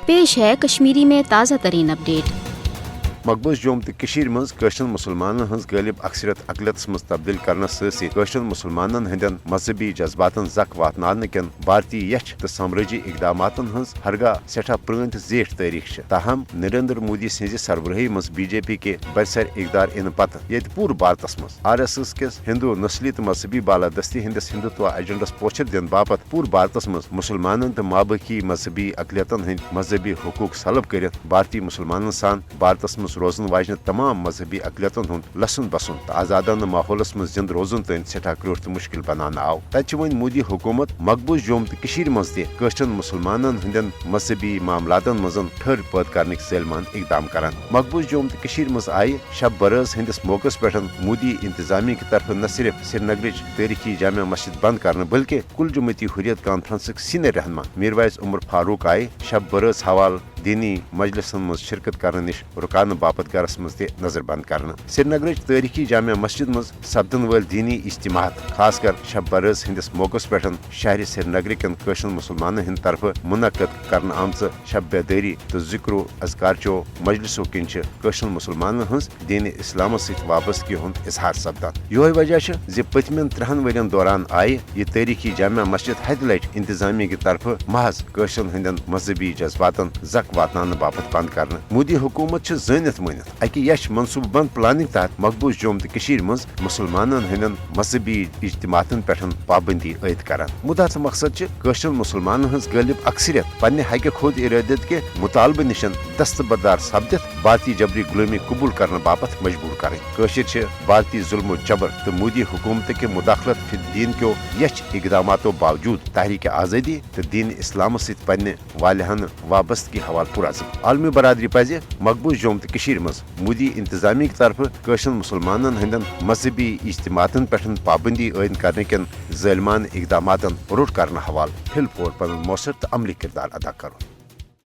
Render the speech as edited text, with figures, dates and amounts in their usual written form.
पेश है कश्मीरी में ताज़ा तरीन अपडेट। मकबूज जोम तो मज मुसलमान हज गालिब अक्सरियत अकलियत मज तब्दील करने सत मुसलमान हंदन मजहबी जज्बातन जक वातन कन भारतीय यच तो साम्राजी इकदाम हज हरगा सठा प्रण तो जेठ तारीख ताहम नरेंद्र मोदी सज सरबराही मज बीजेपी के बरसर इकदार इन पत ये पूरे भारत मज RSS किस हिंदू नस्ली तो मजहबी बालादस्ती हंदिस हिंदुत्व एजेंडस पोचर दिन बापत पूरे भारत मज मुसलमान तो माबकी मजहबी अकलियतन हंद मजहबी हकूक सलब कर भारतीय मुसलमान सान भारत मज रोजन वाजन तमाम मजहबी अकलियतन हूं लसन बसन तो आजादाना माहौलस मज जिंद रोजन तन सठा क्रोट तो मुश्किल बनाना आव तत वन मोदी हुकूमत मकबूज जोम तो मज तन मुसलमान हंदन मजहबी मामलातन मजन ठर पैद करने सलमान इकदाम करान। मकबूज जोम तो मज आय शब बरस हंदिस मौकस पे मोदी इंतजामिया की तरफ न सिर्फ श्रीनगर तारीखी जामिया मस्जिद बंद करने बल्कि कुल जमती हुरियत कॉन्फ्रेंस सीनियर रहनमा मीरवाइज उमर फारूक आय शब बरस हवाल दीनी मजलिसन मज शिरकत करने निश रुकान बापत गरस मज नजर बंद करना। श्रीनगर तारीखी जामिया मस्जिद मज सपदन वाल दीनी इज्तिमात खासकर शब बरस हंदिस मौकस पे शहर श्रीनगर कन कशन मुसलमान हंद तरफ मुनक़द करने आमच शब बेदारी तो जिक्रो अजकारचो मजलिसो किन कशन मुसलमान हज दीन इस्लाम सत वाबस्तगी हुंद इजहार सपदान। यो वजह जि पतमन 3 वरियन दौरान आय यह तारीखी जामिया मस्जिद हद लट इंतजामिया की तरफ महज कशन हंदन मजहबी जज्बातन जक वातन बापत बंद करना। मोदी हुकूमत जनित मनित अकि यश मनसूब बंद प्लानिंग तहत मकबूज जोम तो मज मुसलमान हंदन मजहबी इज्तिमातन पे पाबंदी आयद करान। मुदा मकसद कशर मुसलमान हज गालिब अक्सरियत पन्ने हक खुद इरादत के मुतालबे निशन दस्तबरदार सपदित भारतीय जबरी गुलामी कबूल करने बापत मजबूर करें। कशर भारतीय जुल्म जबर तो मोदी हुकूमत के मुदाखलत फिर दीन को यच इकदामातों बावजूद तहरीक आज़ादी तो दीन इस्लाम सत पन्ने वालहन वाबस्तगी हवाल पुराजम। आलमी बरादरी पज मकबूज जोम तो मज मोदी इंतजामिया की तरफ कशन मुसलमान हंदन मजहबी इज्तिमातन पे पाबंदी आयद करने कन ज़ालिमान इकदामातन रुट करने हवाल फिल पोर पन मौसर तो अमली किरदार अदा करो।